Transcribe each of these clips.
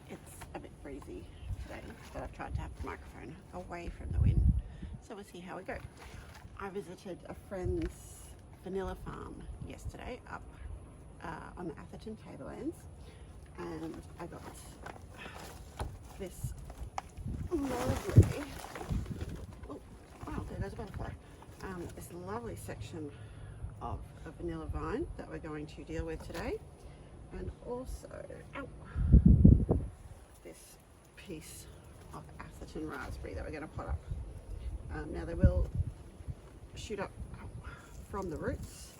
It's a bit breezy today, but I've tried to have the microphone away from the wind, so we'll see how we go. I visited a friend's vanilla farm yesterday up on the Atherton Tablelands, and I got this lovely, oh wow, there goes a butterfly, this lovely section of a vanilla vine that we're going to deal with today, and also this piece of Atherton raspberry that we're going to pot up. Now they will shoot up from the roots.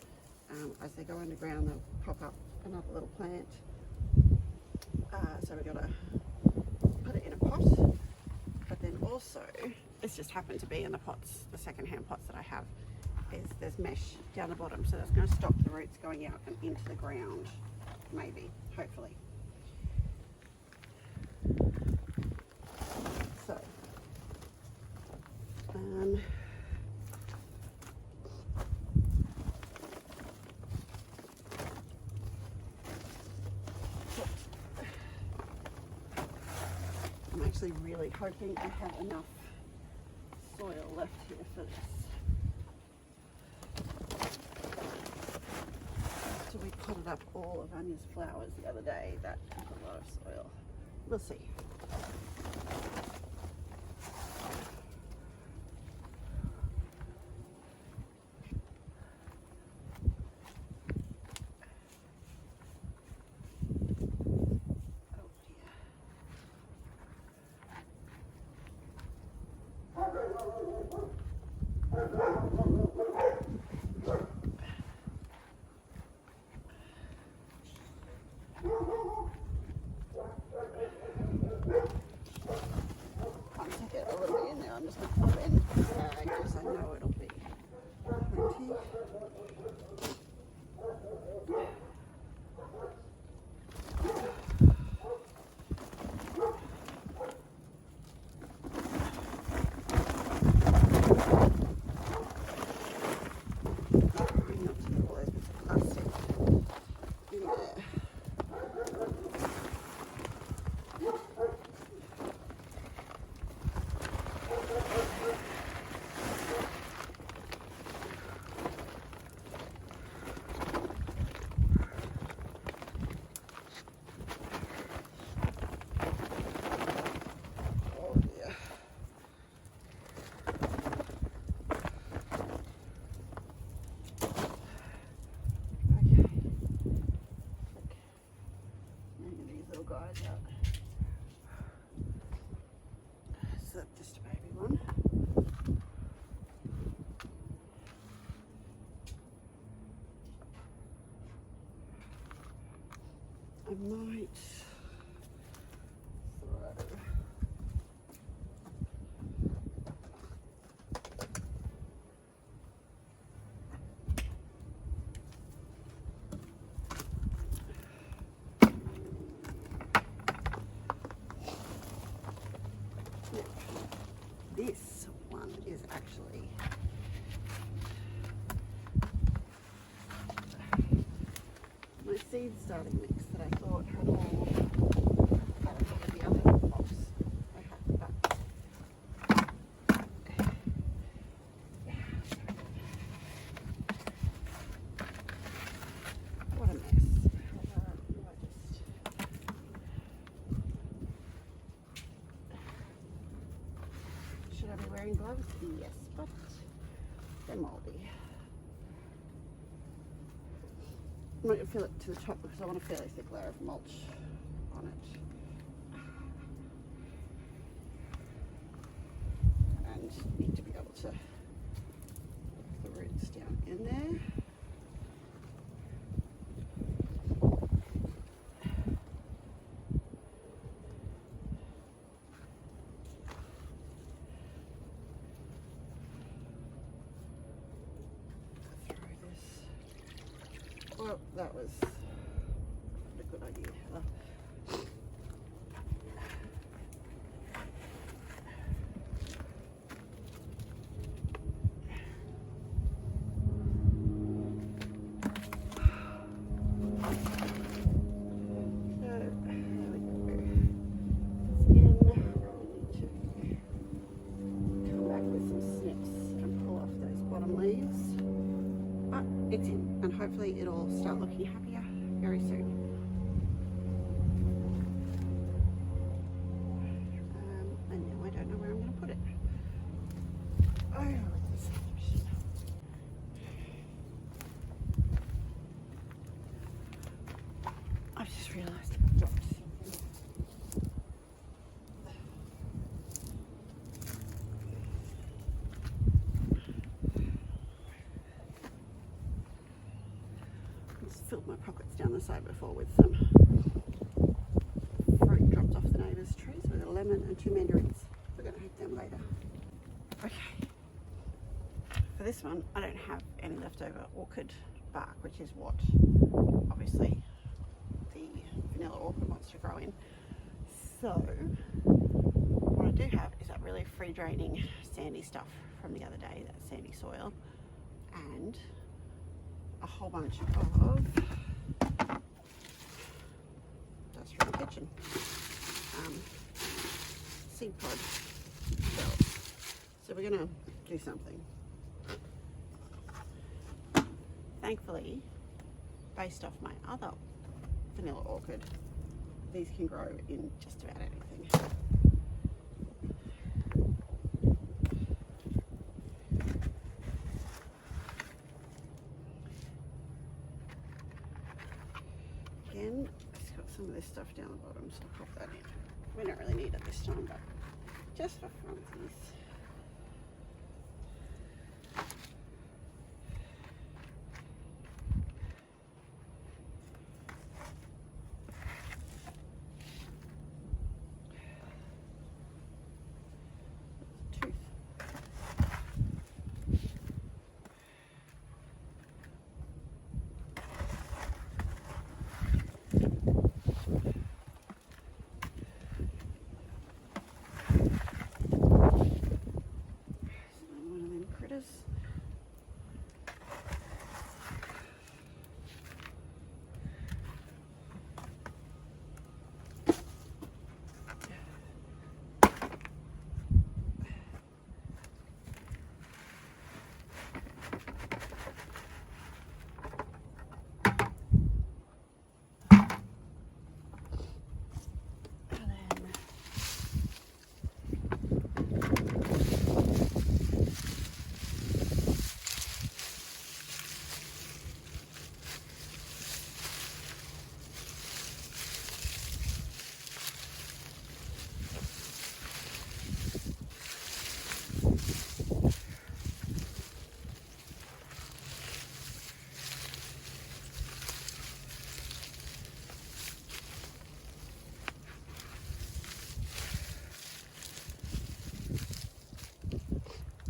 As they go underground, they'll pop up another little plant. So we've got to put it in a pot, but then also, it's just happened to be in the pots, the second-hand pots that I have, is there's mesh down the bottom, so that's going to stop the roots going out and into the ground, maybe, hopefully. So, I'm actually really hoping I have enough soil left here for this. So we potted up all of Anya's flowers the other day. That has a lot of soil. We'll see. I'm just going to put it in the bag because I know it'll be plenty. Not to get all those bits of plastic in there. Guys out. So just a baby one. I might throw this one is actually my seed starting mix that I thought had all out of the other box I had, but what a mess. Should I be wearing gloves? Yes, but they're moldy. I'm not going to fill it to the top because I want a fairly thick layer of mulch on it. And need to be able to put the roots down in there. Well, that was a good idea, Heather. There we go. side before with some fruit dropped off the neighbour's trees with a lemon and 2 mandarins. We're going to eat them later. Okay, for this one I don't have any leftover orchid bark, which is what obviously the vanilla orchid wants to grow in. So what I do have is that really free draining sandy stuff from the other day, that sandy soil, and a whole bunch of dust from the kitchen, seed pod shells. So we're going to do something. Thankfully, based off my other vanilla orchid, these can grow in just about anything. Again, it's got some of this stuff down the bottom, so I'll pop that in. We don't really need it this time, but just for funsies.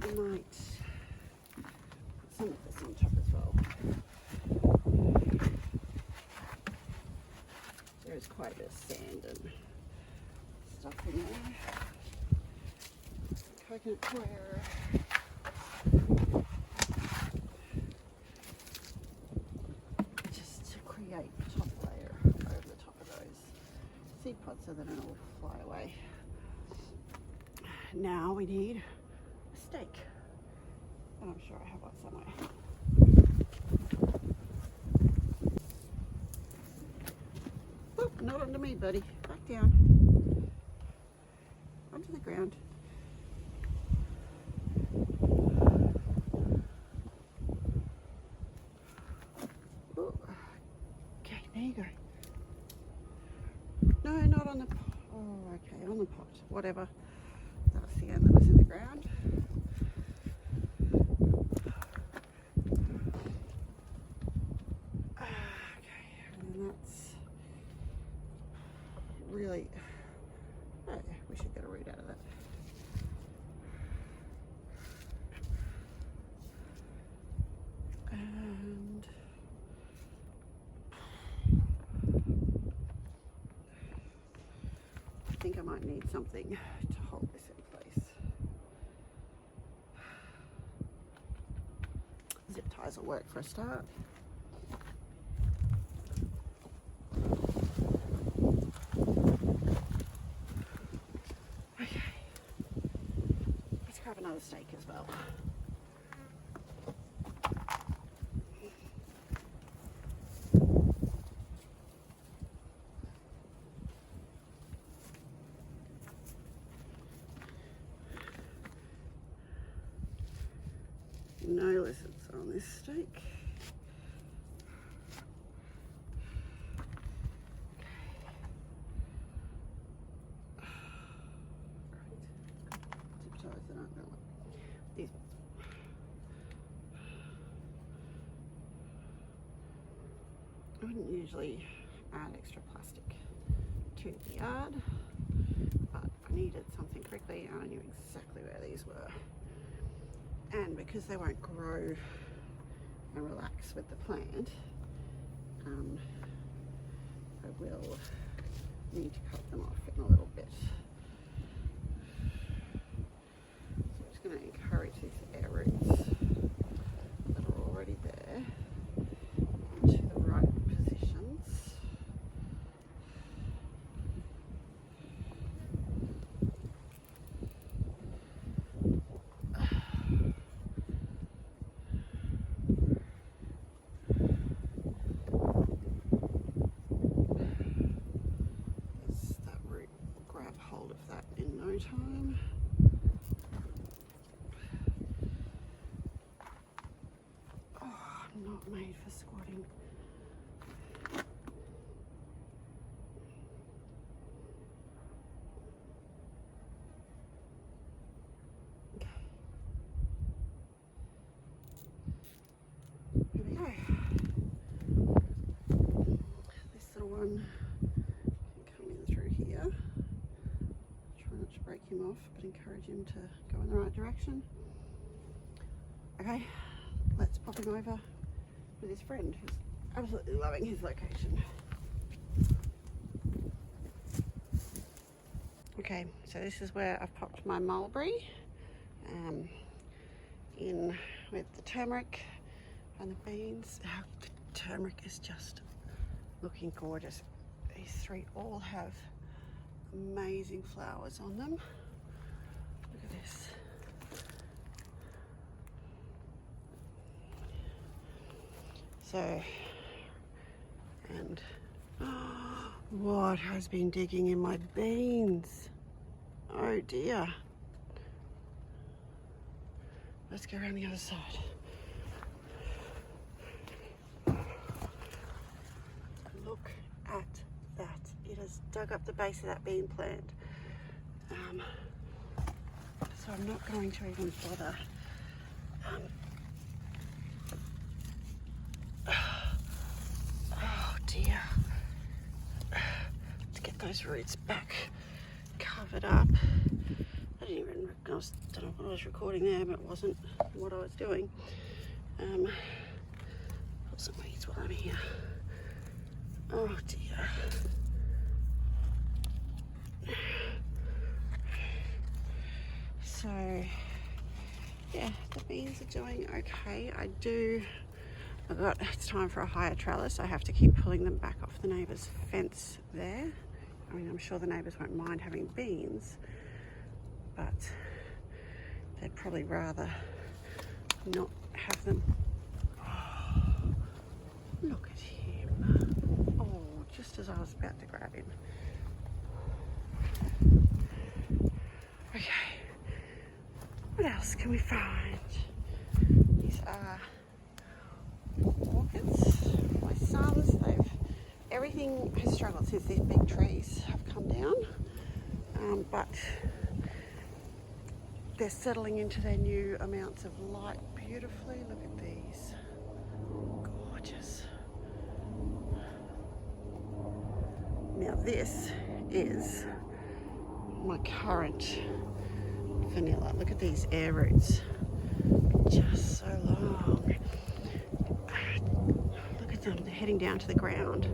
I might put some of this on top as well. There is quite a bit of sand and stuff in there. Coconut coir. Just to create a top layer over the top of those seed pods so they don't all fly away. Now we need steak, and I'm sure I have one somewhere. Oh, not onto me, buddy. Back down. Onto the ground. Oh. Okay, there you go. No, not on the pot. Oh, okay, on the pot. Whatever. That's the end that was in the ground. Really, oh, we should get a root out of that. And I think I might need something to hold this in place. Zip ties will work for a start. Another steak as well. No lizards on this steak. I wouldn't usually add extra plastic to the yard, but I needed something quickly and I knew exactly where these were. And because they won't grow and relax with the plant, I will need to cut them off in a little bit. So I'm just going to encourage these air roots that are already there into the right positions. That root will grab hold of that in no time. Oh, I'm not made for squatting. Okay. Here we go. This little one can come in through here. Try not to break him off, but encourage him to go in the right direction. Okay, let's pop him over with his friend who's absolutely loving his location. Okay, so this is where I've popped my mulberry in with the turmeric and the beans. Oh, the turmeric is just looking gorgeous. These three all have amazing flowers on them. Look at this. So, and what has been digging in my beans? Oh dear. Let's go around the other side. Look at that. It has dug up the base of that bean plant. So I'm not going to even bother. Oh dear. Let's get those roots back covered up. I didn't even recognize, don't know what I was recording there, but it wasn't what I was doing. Pull some weeds while I'm here. Oh dear. So, yeah, the beans are doing okay. It's time for a higher trellis. I have to keep pulling them back off the neighbour's fence there. I mean, I'm sure the neighbours won't mind having beans, but they'd probably rather not have them. Oh, look at him. Oh, just as I was about to grab him. Okay, what else can we find? These are orchids. My sons, everything has struggled since these big trees have come down, but they're settling into their new amounts of light beautifully. Look at these, gorgeous. Now this is my current vanilla. Look at these air roots, just so long. Look at them, they're heading down to the ground.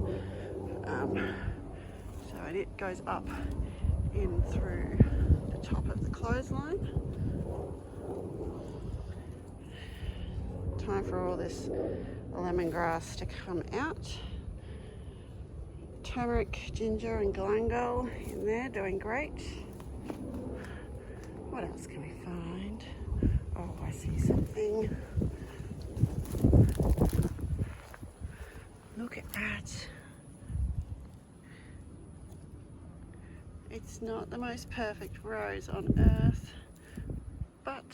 So it goes up in through the top of the clothesline. Time for all this lemongrass to come out. Turmeric, ginger and galangal in there, doing great. What else can we find? Oh, I see something. Look at that. It's not the most perfect rose on earth, but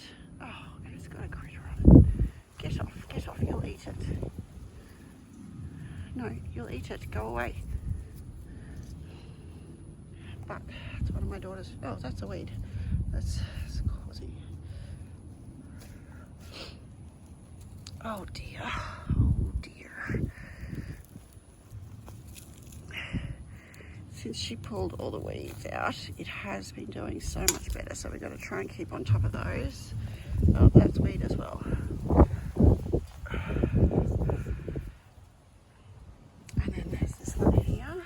oh, it's got a critter on it. Get off, you'll eat it. No, you'll eat it, go away. But it's one of my daughters. Oh, that's a weed. That's causing. Oh dear. Oh dear. since she pulled all the weeds out, it has been doing so much better. So we've got to try and keep on top of those. Oh, that's weed as well. And then there's this one here.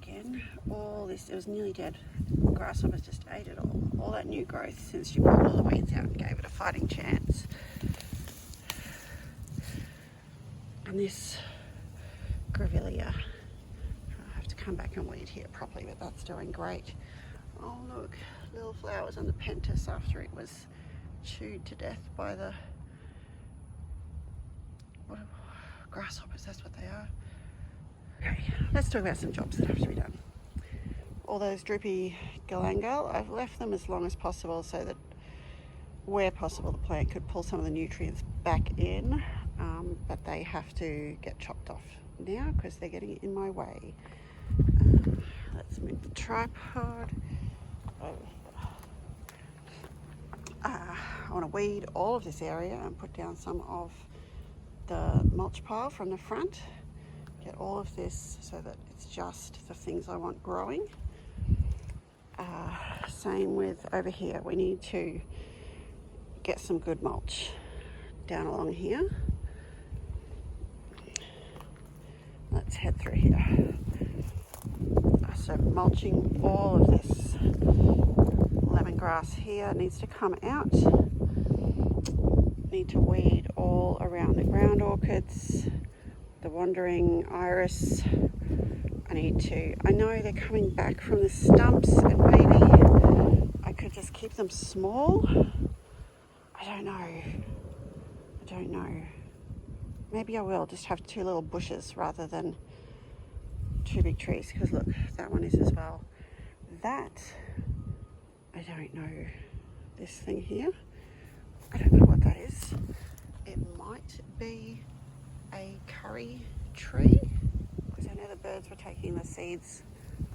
Again, all this, it was nearly dead. Grasshoppers just ate it all. All that new growth since she pulled all the weeds out and gave it a fighting chance. And this grevillea, I have to come back and weed here properly, but that's doing great. Oh look, little flowers on the pentas after it was chewed to death by the grasshoppers, that's what they are. Okay, let's talk about some jobs that have to be done. All those droopy galangal, I've left them as long as possible so that where possible the plant could pull some of the nutrients back in, but they have to get chopped off now because they're getting in my way. Let's move the tripod over here. I want to weed all of this area and put down some of the mulch pile from the front. Get all of this so that it's just the things I want growing. Same with over here. We need to get some good mulch down along here. Let's head through here. So mulching all of this lemongrass here needs to come out. Need to weed all around the ground orchids, the wandering iris. I know they're coming back from the stumps and maybe I could just keep them small. I don't know. Maybe I will just have two little bushes rather than two big trees, because look, that one is as well. That, I don't know. This thing here, I don't know what that is. It might be a curry tree, because I know the birds were taking the seeds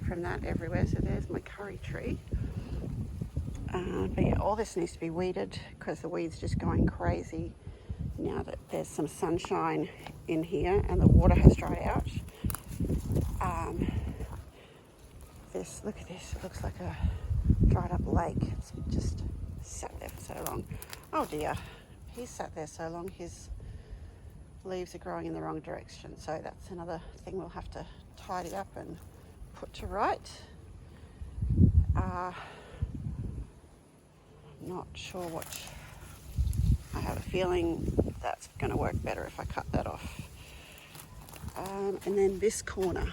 from that everywhere. So there's my curry tree. But yeah, all this needs to be weeded because the weeds just going crazy now that there's some sunshine in here and the water has dried out. Look at this, it looks like a dried up lake. It's just sat there for so long. Oh dear, he's sat there so long his leaves are growing in the wrong direction. So that's another thing we'll have to tidy up and put to right. Not sure what, I have a feeling that's going to work better if I cut that off. And then this corner,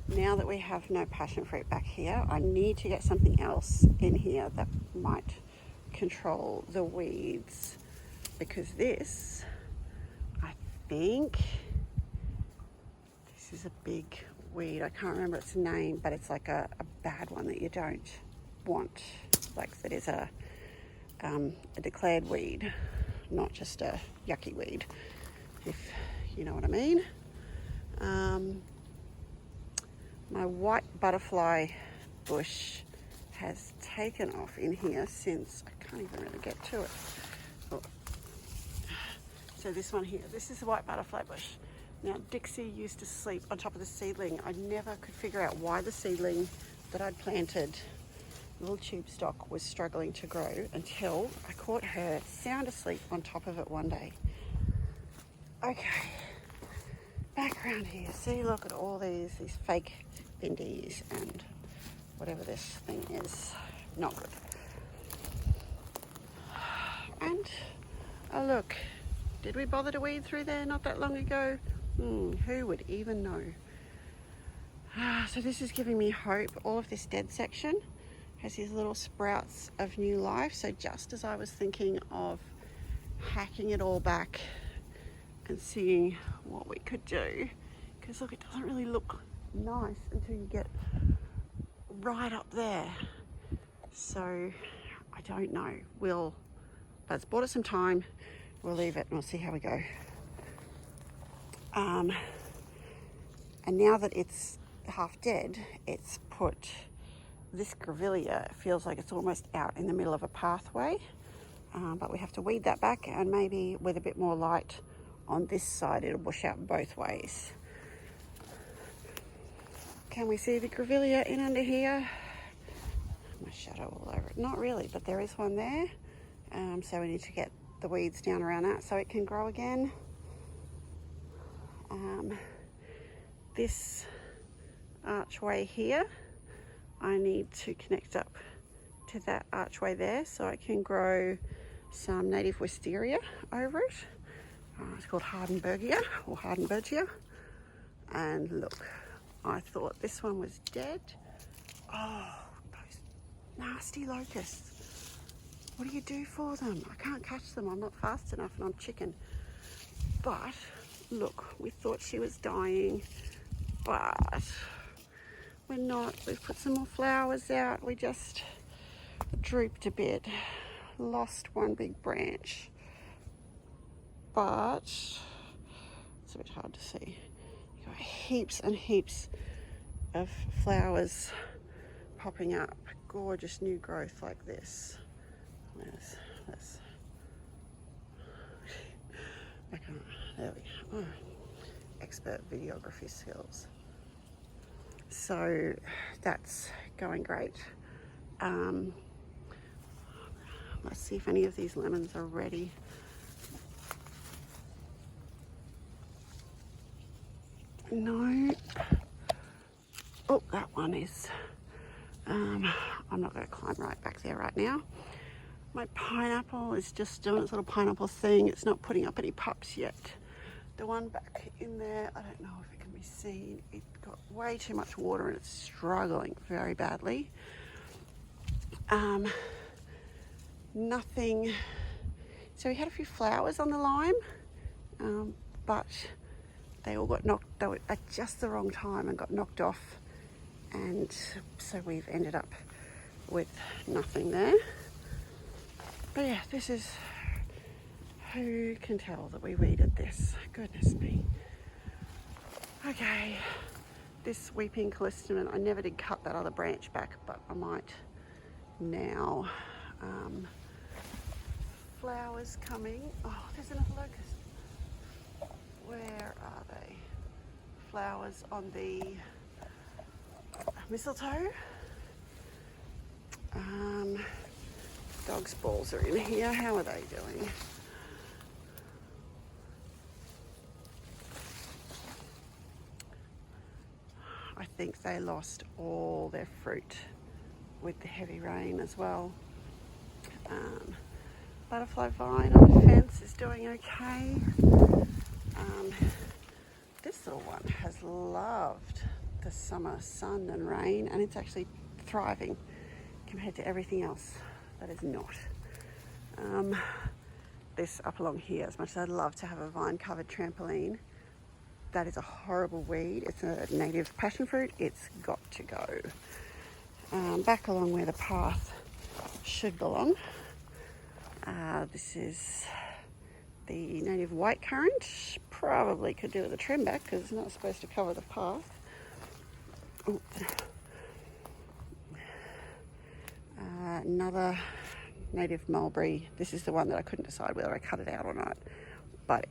now that we have no passion fruit back here, I need to get something else in here that might control the weeds, because this, I think, this is a big weed. I can't remember its name, but it's like a bad one that you don't want. Like that is a declared weed, not just a yucky weed, if you know what I mean. My white butterfly bush has taken off in here since, I can't even really get to it. Oh. So this one here, this is the white butterfly bush. Now Dixie used to sleep on top of the seedling. I never could figure out why the seedling that I'd planted, little tube stock, was struggling to grow until I caught her sound asleep on top of it one day. Okay, back around here. See, look at all these fake bindies and whatever this thing is. Not good. And, oh look, did we bother to weed through there not that long ago? Who would even know? So this is giving me hope. All of this dead section has these little sprouts of new life. So just as I was thinking of hacking it all back and seeing what we could do, because look, it doesn't really look nice until you get right up there. So I don't know. But it's bought us some time. We'll leave it and we'll see how we go. And now that it's half dead, it's put this grevillea, it feels like it's almost out in the middle of a pathway, but we have to weed that back, and maybe with a bit more light on this side it'll bush out both ways. Can we see the grevillea in under here? My shadow all over it. Not really, but there is one there. So we need to get the weeds down around that so it can grow again. This archway here, I need to connect up to that archway there so I can grow some native wisteria over it. It's called Hardenbergia or Hardenbergia. And look, I thought this one was dead. Oh, those nasty locusts. What do you do for them? I can't catch them. I'm not fast enough and I'm chicken. But look, we thought she was dying, but we're not. We've put some more flowers out. We just drooped a bit, lost one big branch, but it's a bit hard to see. You've got heaps and heaps of flowers popping up, gorgeous new growth like this. Where's this? I can't, there we go. Oh, expert videography skills. So that's going great. Let's see if any of these lemons are ready. No. Oh, that one is. I'm not going to climb right back there right now. My pineapple is just doing its little pineapple thing. It's not putting up any pups yet. The one back in there, I don't know if it can be seen. It got way too much water and it's struggling very badly. Nothing. So we had a few flowers on the lime, but they all got knocked. They were at just the wrong time and got knocked off, and so we've ended up with nothing there. But yeah, this is, who can tell that we weeded this? Goodness me. Okay, this weeping callistemon, I never did cut that other branch back, but I might now. Flowers coming. Oh, there's another locust. Where are they? Flowers on the mistletoe. Dog's balls are in here. How are they doing? I think they lost all their fruit with the heavy rain as well. Butterfly vine on the fence is doing okay. This little one has loved the summer sun and rain, and it's actually thriving compared to everything else that is not. This up along here, as much as I'd love to have a vine covered trampoline, that is a horrible weed. It's a native passion fruit. It's got to go. Back along where the path should belong. This is the native white currant. Probably could do with a trim back because it's not supposed to cover the path. Ooh. Another native mulberry. This is the one that I couldn't decide whether I cut it out or not, but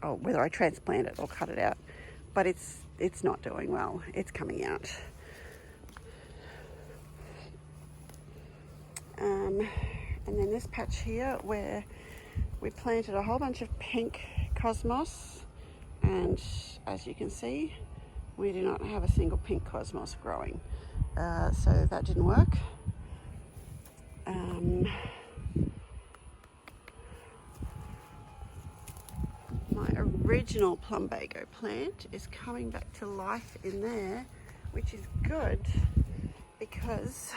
whether I transplant it or cut it out, but it's not doing well. It's coming out. And then this patch here where we planted a whole bunch of pink cosmos, and as you can see, we do not have a single pink cosmos growing. So that didn't work. My original plumbago plant is coming back to life in there, which is good because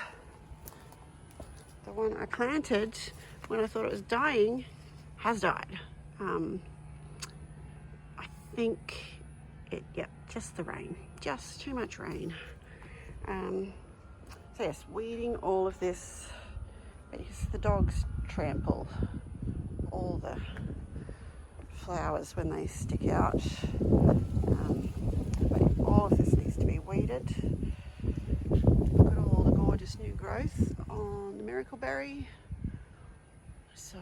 the one I planted when I thought it was dying has died. I think just the rain, just too much rain. So yes, weeding all of this because the dogs trample all the flowers when they stick out. But all of this needs to be weeded. Look at all the gorgeous new growth on the miracleberry. So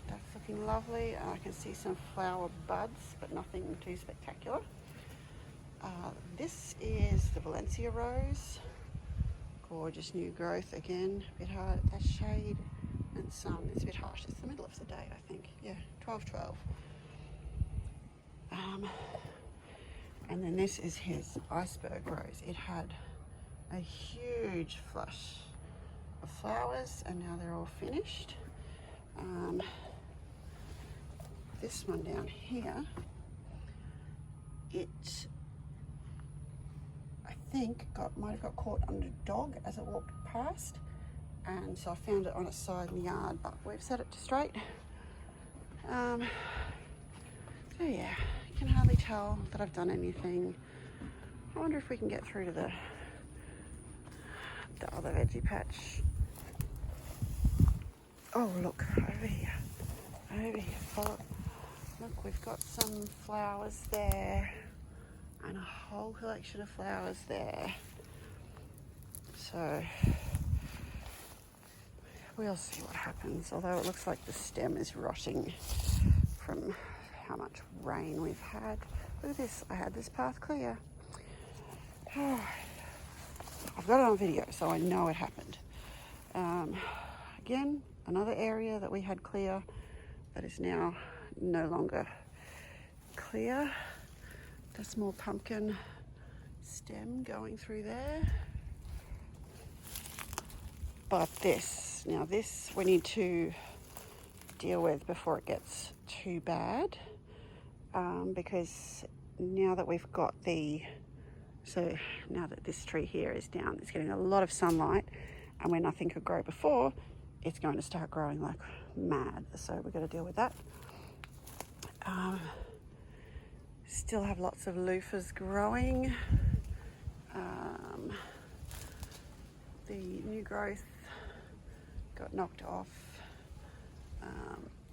that's looking lovely. I can see some flower buds, but nothing too spectacular. This this is the Valencia rose. Gorgeous new growth again, a bit hard. That shade and sun, it's a bit harsh. It's the middle of the day, I think. Yeah, 12:12. And then this is his iceberg rose. It had a huge flush of flowers and now they're all finished. This one down here, it I think might have got caught under a dog as it walked past, and so I found it on its side in the yard, but we've set it to straight. So yeah, you can hardly tell that I've done anything. I wonder if we can get through to the other veggie patch. Oh look, over here. Oh, look, we've got some flowers there and a whole collection of flowers there. So we'll see what happens, although it looks like the stem is rotting from how much rain we've had. Look at this, I had this path clear. Oh, I've got it on video, so I know it happened. Again, another area that we had clear that is now no longer clear. The small pumpkin stem going through there. But this we need to deal with before it gets too bad, because now that we've got now that this tree here is down, it's getting a lot of sunlight, and where nothing could grow before, it's going to start growing like mad. So we've got to deal with that. Still have lots of loofahs growing. The new growth got knocked off.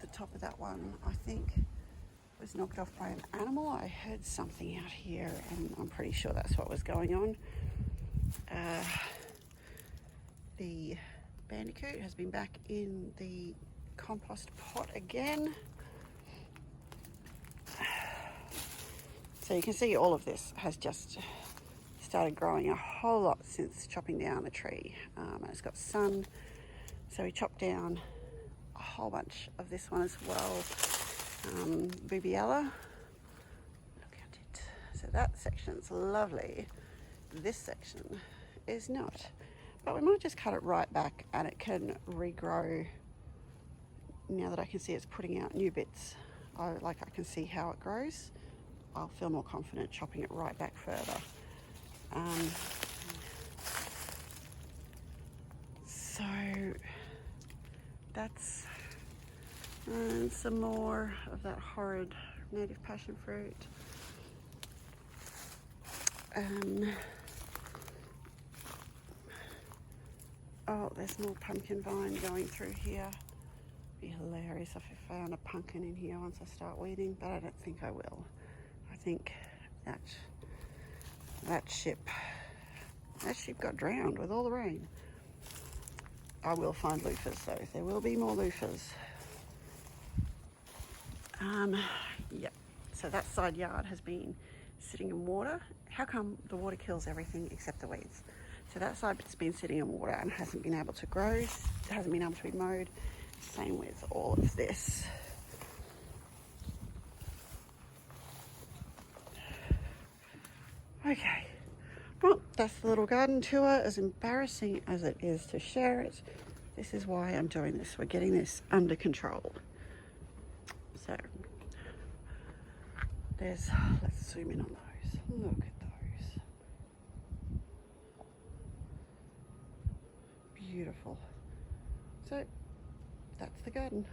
The top of that one, I think, was knocked off by an animal. I heard something out here, and I'm pretty sure that's what was going on. The bandicoot has been back in the compost pot again. So you can see all of this has just started growing a whole lot since chopping down the tree. And it's got sun, so we chopped down a whole bunch of this one as well. Bubiella. Look at it. So that section's lovely. This section is not. But we might just cut it right back and it can regrow. Now that I can see it's putting out new bits, I can see how it grows. I'll feel more confident chopping it right back further. So that's some more of that horrid native passion fruit. Oh, there's more pumpkin vine going through here. Be hilarious if I found a pumpkin in here once I start weeding, but I don't think I will. I think that ship got drowned with all the rain. I will find loofahs though. There will be more loofahs. Yep. So that side yard has been sitting in water. How come the water kills everything except the weeds? So that side's been sitting in water and hasn't been able to grow. It hasn't been able to be mowed. Same with all of this. Okay, well, that's the little garden tour. As embarrassing as it is to share it, this is why I'm doing this. We're getting this under control. So let's zoom in on those. Look at those. Beautiful. So that's the garden.